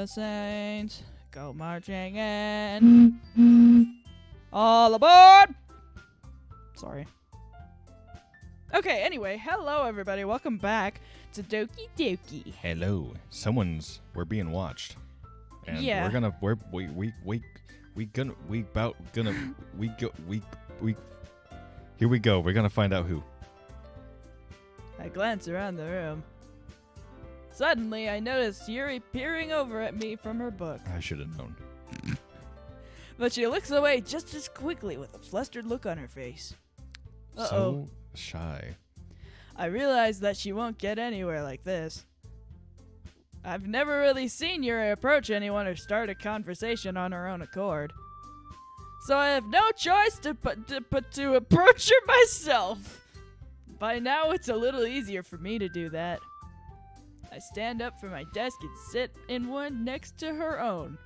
the saints go marching in. All aboard! Sorry. Okay, anyway, hello everybody. Welcome back to Doki. Hello. We're being watched. And Yeah. Here we go. We're gonna find out who. I glance around the room. Suddenly, I notice Yuri peering over at me from her book. I should have known. But she looks away just as quickly with a flustered look on her face. Uh-oh. So shy. I realize that she won't get anywhere like this. I've never really seen Yuri approach anyone or start a conversation on her own accord. So I have no choice but to approach her myself. By now, it's a little easier for me to do that. I stand up from my desk and sit in one next to her own.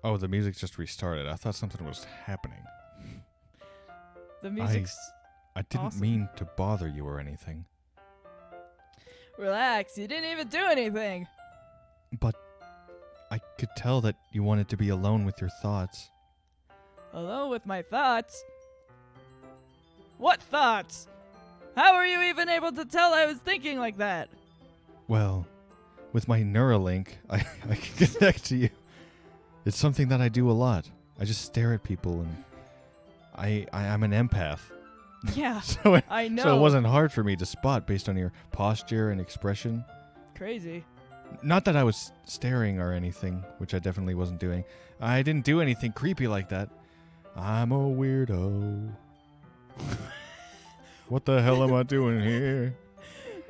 Oh, the music just restarted. I thought something was happening. The music's I didn't awesome. mean to bother you or anything. Relax, you didn't even do anything. But I could tell that you wanted to be alone with your thoughts. Alone with my thoughts? What thoughts? How were you even able to tell I was thinking like that? Well, with my Neuralink, I can connect to you. It's something that I do a lot. I just stare at people, and I'm an empath. Yeah, So I know. So it wasn't hard for me to spot based on your posture and expression. Crazy. Not that I was staring or anything, which I definitely wasn't doing. I didn't do anything creepy like that. I'm a weirdo. What the hell am I doing here?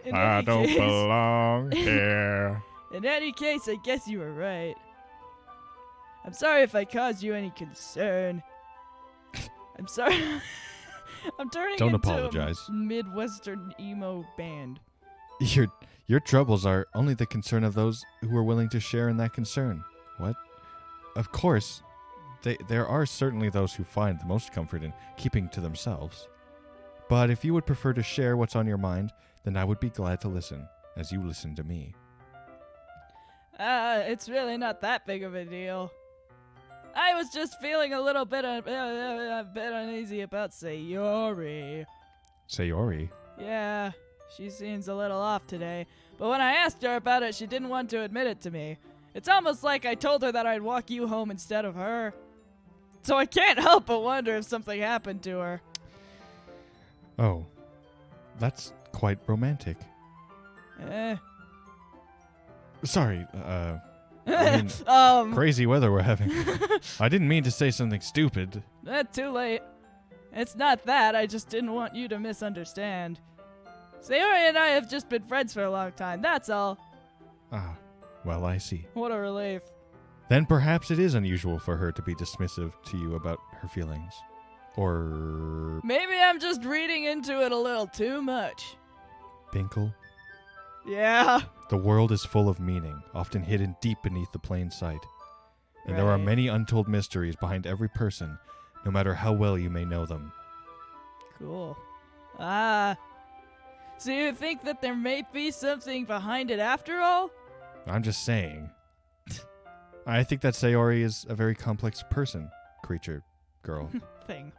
In I any don't case- belong here. In any case, I guess you were right. I'm sorry if I caused you any concern. I'm sorry. I'm turning Don't into apologize. a Midwestern emo band. Your troubles are only the concern of those who are willing to share in that concern. What? Of course, there are certainly those who find the most comfort in keeping to themselves. But if you would prefer to share what's on your mind, then I would be glad to listen, as you listen to me. It's really not that big of a deal. I was just feeling a little bit a bit uneasy about Sayori. Sayori? Yeah, she seems a little off today. But when I asked her about it, she didn't want to admit it to me. It's almost like I told her that I'd walk you home instead of her. So I can't help but wonder if something happened to her. Oh, that's quite romantic. Sorry, I mean, crazy weather we're having. I didn't mean to say something stupid. Too late. It's not that, I just didn't want you to misunderstand. Sayori and I have just been friends for a long time, that's all. Ah, well, I see. What a relief. Then perhaps it is unusual for her to be dismissive to you about her feelings. Or... Maybe I'm just reading into it a little too much. Binckle? Yeah. The world is full of meaning, often hidden deep beneath the plain sight. And there are Right. many untold mysteries behind every person, no matter how well you may know them. Cool. So you think that there may be something behind it after all? I'm just saying. I think that Sayori is a very complex person, creature, girl. Thing.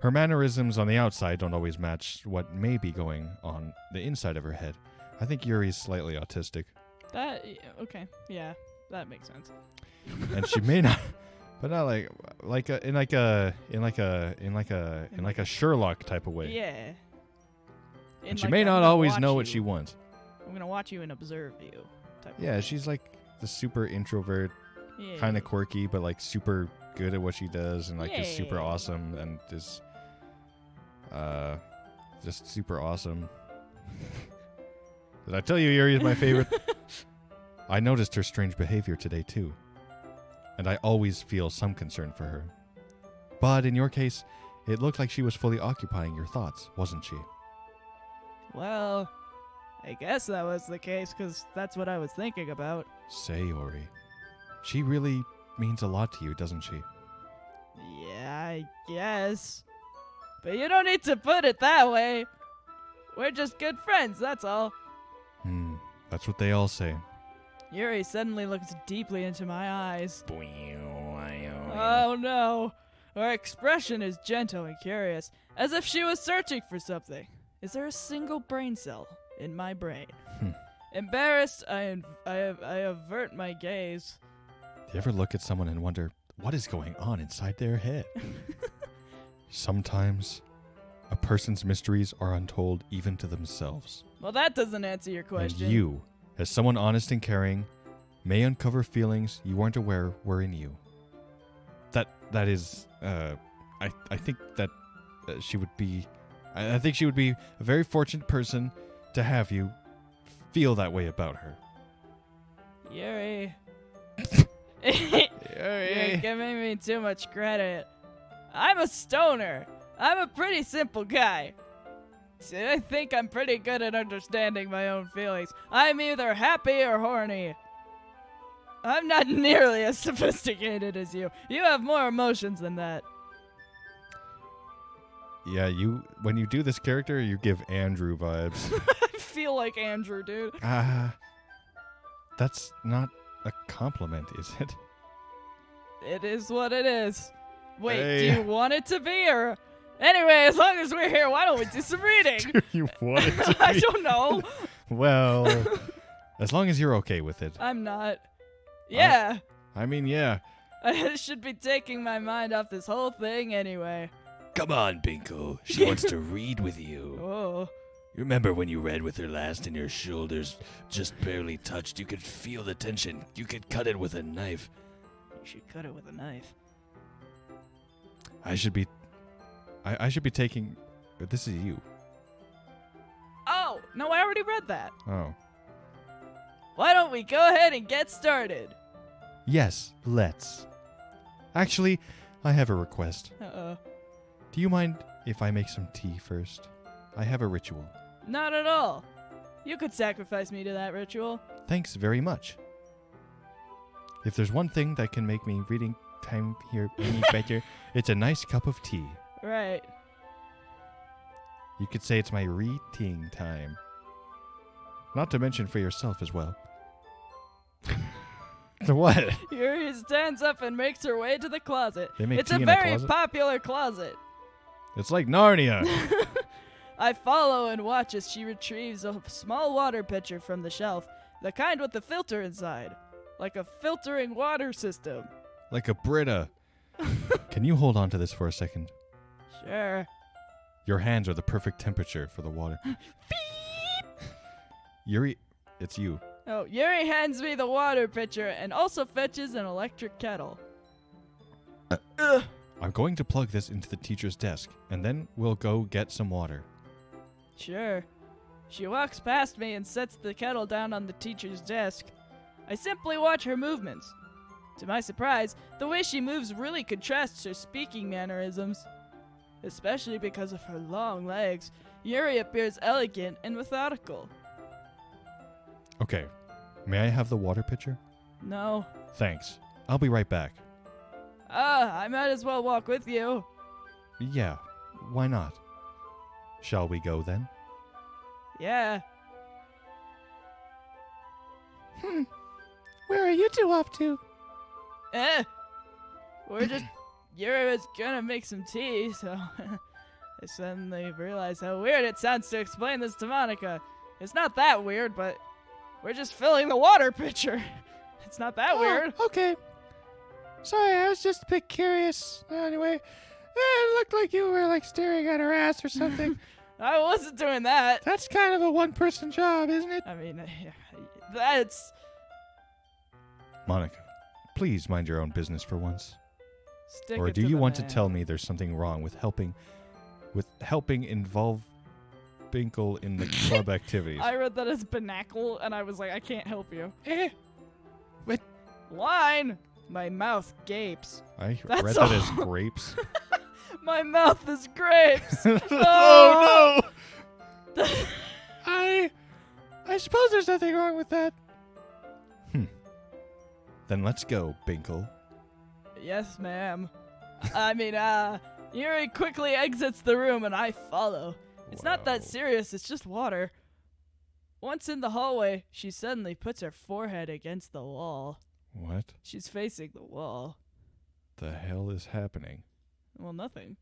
Her mannerisms on the outside don't always match what may be going on the inside of her head. I think Yuri's slightly autistic, Okay, yeah, that makes sense. and she may not, but not in a Sherlock type of way. Yeah. And she may not always know what she wants. I'm gonna watch you and observe you. Type of Yeah, way. she's like the super introvert, Yeah. kind of quirky, but like super good at what she does, and like is super Yeah. awesome, and is just super awesome. Did I tell you Yuri is my favorite? I noticed her strange behavior today too, and I always feel some concern for her. But in your case, it looked like she was fully occupying your thoughts, wasn't she? Well, I guess that was the case, because that's what I was thinking about. Sayori. She really means a lot to you, doesn't she? Yeah, I guess. But you don't need to put it that way. We're just good friends, that's all. That's what they all say. Yuri suddenly looks deeply into my eyes. Oh, Oh no! Her expression is gentle and curious, as if she was searching for something. Is there a single brain cell in my brain? Embarrassed, I avert my gaze. Do you ever look at someone and wonder what is going on inside their head? Sometimes a person's mysteries are untold even to themselves. Well, that doesn't answer your question. And you, as someone honest and caring, may uncover feelings you weren't aware were in you. That is, I think that she would be, I think she would be a very fortunate person to have you feel that way about her. Yuri. Yuri. You're giving me too much credit. I'm a stoner. I'm a pretty simple guy. See, I think I'm pretty good at understanding my own feelings. I'm either happy or horny. I'm not nearly as sophisticated as you. You have more emotions than that. Yeah, when you do this character, you give Andrew vibes. I feel like Andrew, dude. That's not a compliment, is it? It is what it is. Wait, Hey. do you want it to be, or... Anyway, as long as we're here, why don't we do some reading? Do you want it to be? I don't know. Well, as long as you're okay with it. I'm not. Yeah. I mean, yeah. I should be taking my mind off this whole thing anyway. Come on, Binckle. She wants to read with you. Oh. You remember when you read with her last and your shoulders just barely touched? You could feel the tension. You could cut it with a knife. You should cut it with a knife. I should be taking. This is you. Oh, no, I already read that. Oh. Why don't we go ahead and get started? Yes, let's. Actually, I have a request. Uh-oh. Do you mind if I make some tea first? I have a ritual. Not at all. You could sacrifice me to that ritual. Thanks very much. If there's one thing that can make me reading time here any better, it's a nice cup of tea. Right. You could say it's my reading time. Not to mention for yourself as well. The what? Yuri stands up and makes her way to the closet. They make It's tea a in a very closet? popular closet. It's like Narnia. I follow and watch as she retrieves a small water pitcher from the shelf, the kind with the filter inside, like a filtering water system. Like a Brita. Can you hold on to this for a second? Sure. Your hands are the perfect temperature for the water. Yuri, it's you. Oh, Yuri hands me the water pitcher and also fetches an electric kettle. Ugh. I'm going to plug this into the teacher's desk, and then we'll go get some water. Sure. She walks past me and sets the kettle down on the teacher's desk. I simply watch her movements. To my surprise, the way she moves really contrasts her speaking mannerisms. Especially because of her long legs, Yuri appears elegant and methodical. Okay, may I have the water pitcher? No. Thanks. I'll be right back. I might as well walk with you. Yeah, why not? Shall we go then? Yeah. Where are you two off to? We're just... Yuri was gonna make some tea, so... I suddenly realized how weird it sounds to explain this to Monica. It's not that weird, but... We're just filling the water pitcher. It's not that weird. Okay. Sorry, I was just a bit curious. Anyway, it looked like you were like staring at her ass or something. I wasn't doing that. That's kind of a one-person job, isn't it? I mean, that's... Monica, please mind your own business for once. Stick Or it do to you the want man. to tell me there's something wrong with helping involve Binckle in the club activities? I read that as Binckle, and I was like, I can't help you. What? Line! My mouth gapes. I That's read that all. as grapes. My mouth is grapes. Oh no! I suppose there's nothing wrong with that. Then let's go, Binckle. Yes, ma'am. I mean, Yuri quickly exits the room, and I follow. It's not that Wow. serious. It's just water. Once in the hallway, she suddenly puts her forehead against the wall. What She's facing the wall. the hell is happening? Well, nothing.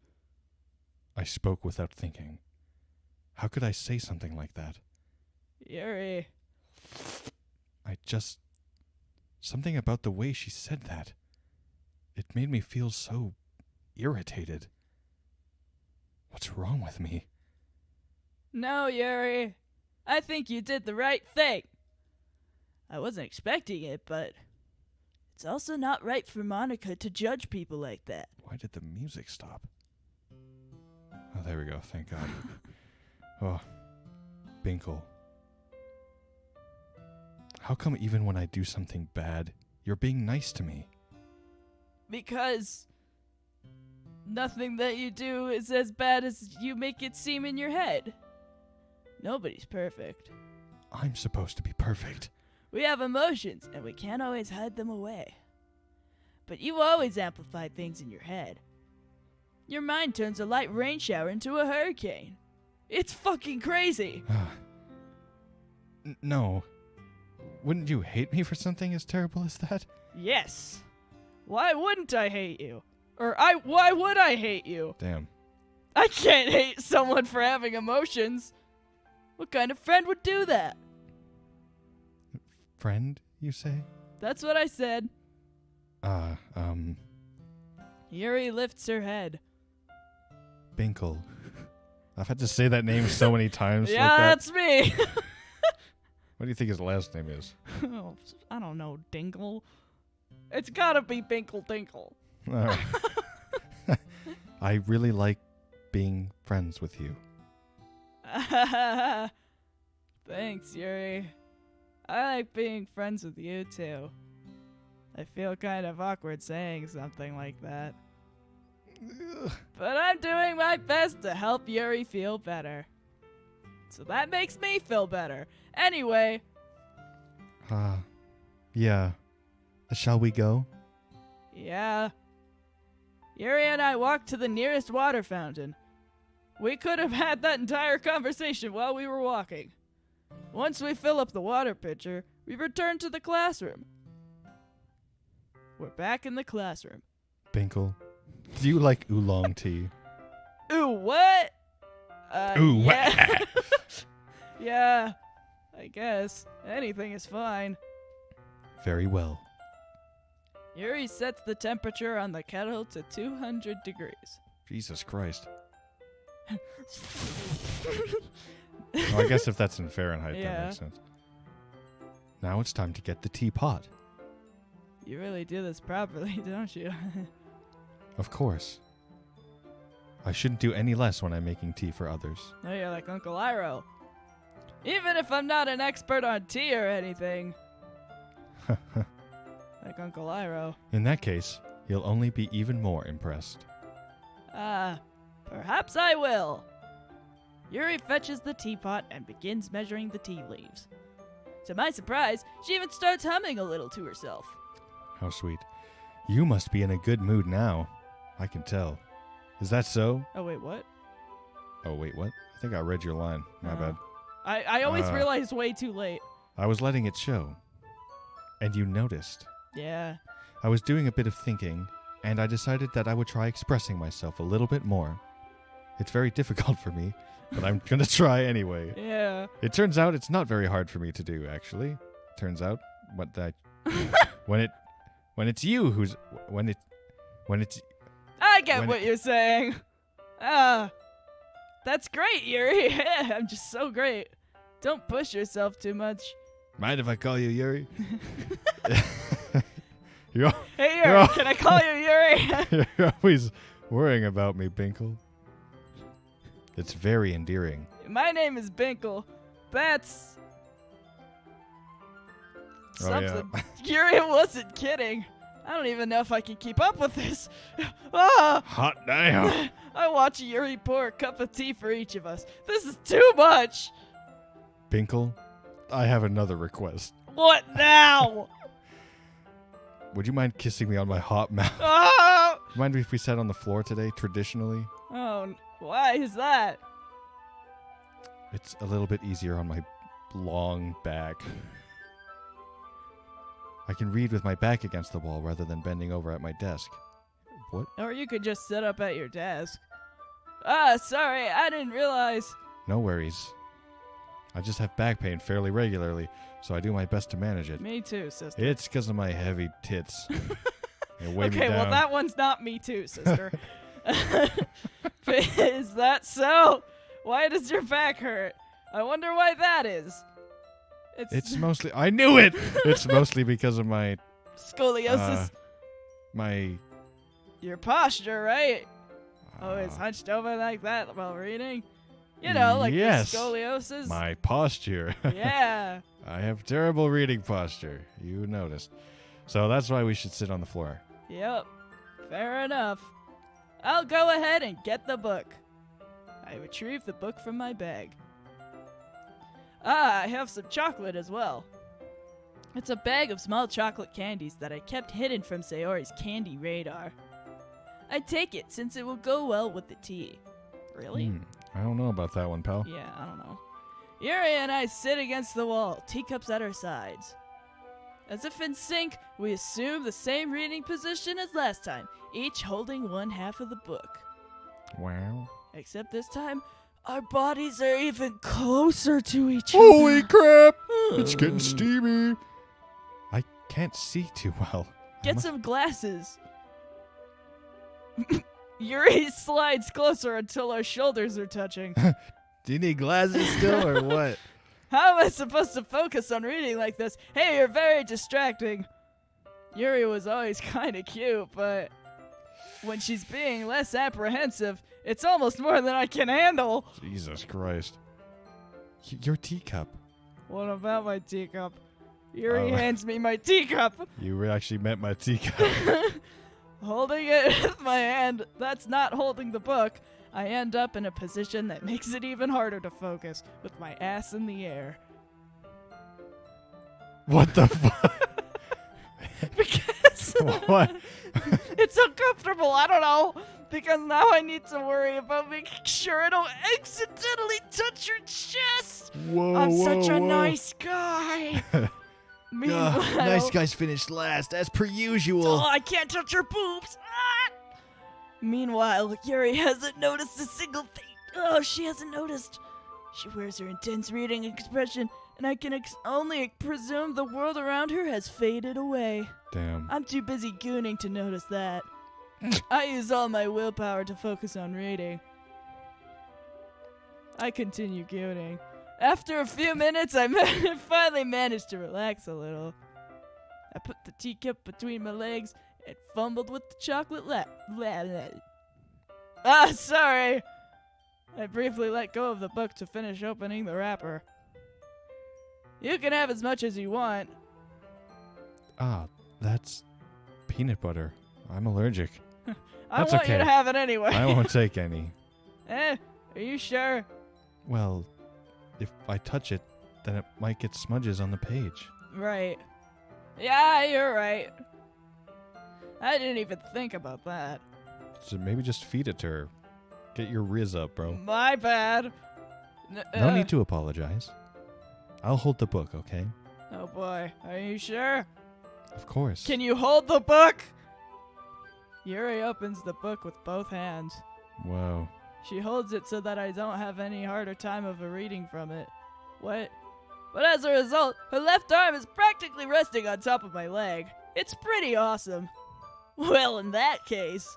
I spoke without thinking. How could I say something like that? Yuri. Something about the way she said that. It made me feel so irritated. What's wrong with me? No, Yuri. I think you did the right thing. I wasn't expecting it, but it's also not right for Monica to judge people like that. Why did the music stop? Oh, there we go. Thank God. Oh, Binckle. How come even when I do something bad, you're being nice to me? Because nothing that you do is as bad as you make it seem in your head. Nobody's perfect. I'm supposed to be perfect. We have emotions, and we can't always hide them away. But you always amplify things in your head. Your mind turns a light rain shower into a hurricane. It's fucking crazy. No. Wouldn't you hate me for something as terrible as that? Yes. Why wouldn't I hate you? Why would I hate you? Damn. I can't hate someone for having emotions. What kind of friend would do that? Friend, you say? That's what I said. Uh, Yuri lifts her head. Binckle. I've had to say that name so many times. Yeah, like that. that's me. What do you think his last name is? Oh, I don't know, Dingle. It's gotta be Binckle Dinkle. All right. I really like being friends with you. Thanks, Yuri. I like being friends with you, too. I feel kind of awkward saying something like that. But I'm doing my best to help Yuri feel better. So that makes me feel better. Anyway. Yeah. Shall we go? Yeah. Yuri and I walked to the nearest water fountain. We could have had that entire conversation while we were walking. Once we fill up the water pitcher, we return to the classroom. We're back in the classroom. Binckle, do you like oolong tea? Ooh, what? Ooh, yeah. Yeah, I guess. Anything is fine. Very well. Yuri sets the temperature on the kettle to 200 degrees. Jesus Christ. I guess if that's in Fahrenheit, that Yeah. makes sense. Now it's time to get the teapot. You really do this properly, don't you? Of course. I shouldn't do any less when I'm making tea for others. No, you're like Uncle Iroh. Even if I'm not an expert on tea or anything. Like Uncle Iroh. In that case, you'll only be even more impressed. Perhaps I will. Yuri fetches the teapot and begins measuring the tea leaves. To my surprise, she even starts humming a little to herself. How sweet. You must be in a good mood now. I can tell. Is that so? Oh, wait, what? Oh, wait, what? I think I read your line. My bad. I always realize way too late. I was letting it show. And you noticed. Yeah. I was doing a bit of thinking, and I decided that I would try expressing myself a little bit more. It's very difficult for me, but I'm going to try anyway. Yeah. It turns out it's not very hard for me to do, actually. Turns out when it's you who's when it's I get When what you're saying. That's great, Yuri. I'm just so great. Don't push yourself too much. Mind if I call you Yuri? Hey, Yuri, can I call you Yuri? You're always worrying about me, Binckle. It's very endearing. My name is Binckle. That's something. Yuri wasn't kidding. I don't even know if I can keep up with this. Hot damn. I watch Yuri pour a cup of tea for each of us. This is too much. Binckle, I have another request. What now? Would you mind kissing me on my hot mouth? Oh, Mind if we sat on the floor today, traditionally? why is that? It's a little bit easier on my long back. I can read with my back against the wall rather than bending over at my desk. What? Or you could just sit up at your desk. Sorry, I didn't realize. No worries. I just have back pain fairly regularly, so I do my best to manage it. Me too, sister. It's because of my heavy tits. They weigh me Okay, down. well, that one's not me too, sister. Is that so? Why does your back hurt? I wonder why that is. It's mostly... I knew it! It's mostly because of my... Scoliosis. Your posture, right? Always hunched over like that while reading. You know, like yes, your scoliosis. My posture. Yeah. I have terrible reading posture. You noticed. So that's why we should sit on the floor. Yep. Fair enough. I'll go ahead and get the book. I retrieve the book from my bag. I have some chocolate as well. It's a bag of small chocolate candies that I kept hidden from Sayori's candy radar. I take it since it will go well with the tea. Really? I don't know about that one, pal. Yeah, I don't know. Yuri and I sit against the wall, teacups at our sides. As if in sync, we assume the same reading position as last time, each holding one half of the book. Wow. Except this time, our bodies are even closer to each Holy other. crap! It's getting steamy. I can't see too well. Get some glasses. Yuri slides closer until our shoulders are touching. Do you need glasses still or what? How am I supposed to focus on reading like this? Hey, you're very distracting. Yuri was always kind of cute, but when she's being less apprehensive, it's almost more than I can handle. Jesus Christ. Your teacup. What about my teacup? Yuri hands me my teacup. You actually meant my teacup. Holding it with my hand, that's not holding the book. I end up in a position that makes it even harder to focus, with my ass in the air. What the fuck? Because What? it's uncomfortable, I don't know. Because now I need to worry about making sure I don't accidentally touch your chest. Whoa, I'm whoa, such a whoa. nice guy. Meanwhile, Nice guys finish last, as per usual. Oh, I can't touch her boobs. Ah! Meanwhile, Yuri hasn't noticed a single thing. Oh, she hasn't noticed. She wears her intense reading expression, and I can only presume the world around her has faded away. Damn. I'm too busy gooning to notice that. I use all my willpower to focus on reading. I continue gooning. After a few minutes, I finally managed to relax a little. I put the teacup between my legs and fumbled with the chocolate sorry. I briefly let go of the book to finish opening the wrapper. You can have as much as you want. That's peanut butter. I'm allergic. I That's want okay. you to have it anyway. I won't take any. Are you sure? Well, if I touch it, then it might get smudges on the page. Right. Yeah, you're right. I didn't even think about that. So maybe just feed it to her. Get your riz up, bro. My bad. No need to apologize. I'll hold the book, okay? Oh boy, are you sure? Of course. Can you hold the book? Yuri opens the book with both hands. Whoa. She holds it so that I don't have any harder time of reading from it. What? But as a result, her left arm is practically resting on top of my leg. It's pretty awesome. Well, in that case,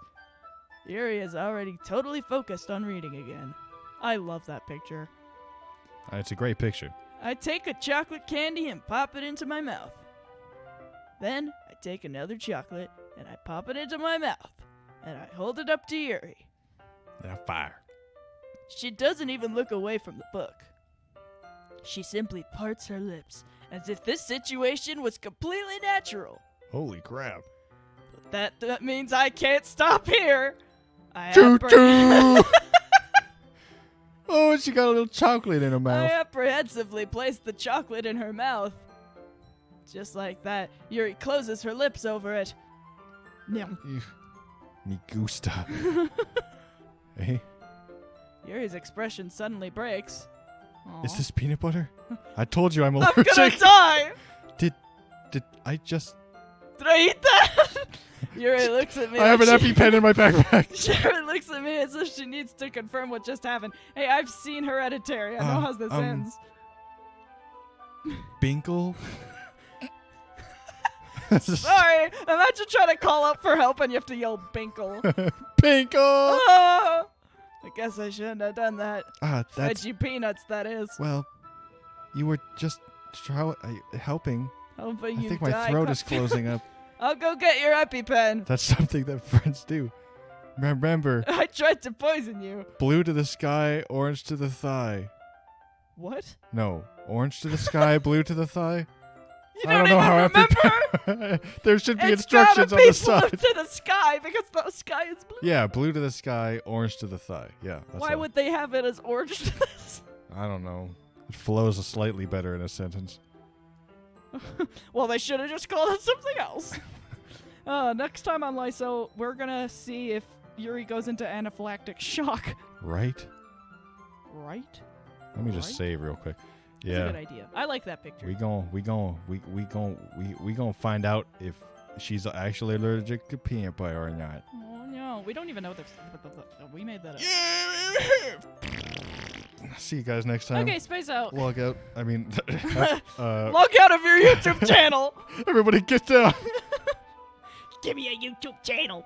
Yuri is already totally focused on reading again. I love that picture. It's a great picture. I take a chocolate candy and pop it into my mouth. Then I take another chocolate and I pop it into my mouth. And I hold it up to Yuri. Now fire. She doesn't even look away from the book. She simply parts her lips as if this situation was completely natural. Holy crap. But that means I can't stop here. Choo-choo! Oh, she got a little chocolate in her I mouth. apprehensively place the chocolate in her mouth. Just like that, Yuri closes her lips over it. Nyam. Me gusta. Hey? Yuri's expression suddenly breaks. Is Aw. this peanut butter? I told you I'm I'm gonna allergic. die! Did I just... Did I eat that? Yuri looks at me. I have an like she- EpiPen in my backpack. Sharon looks at me as if she needs to confirm what just happened. Hey, I've seen Hereditary. I know how this ends. Binckle? Sorry. Imagine trying to call up for help and you have to yell Binckle. Binckle! Ah! I guess I shouldn't have done that. That's... Veggie peanuts, that is. Well, you were just helping. Hoping I you think my die. throat is closing up. I'll go get your EpiPen. That's something that friends do. Remember, I tried to poison you. blue to the sky, orange to the thigh. What? No, orange to the sky, blue to the thigh. You I don't don't know how remember? there should be It's gotta instructions on be the blue side. to the sky because the sky is blue. Yeah, blue to the sky, orange to the thigh. Yeah. That's Why all. would they have it as orange to this? I don't know. It flows slightly better in a sentence. Well, they should have just called it something else. Next time on Lyso, we're gonna see if Yuri goes into anaphylactic shock. Right? Right? Let me just Right? save real quick. That's a Yeah. good idea. I like that picture. We gon' find out if she's actually allergic to peanut butter or not. Oh no, we don't even know this. We made that up. See you guys next time. Okay, space out. Log out. I mean, Log out of your YouTube channel. everybody get down. Give me a YouTube channel.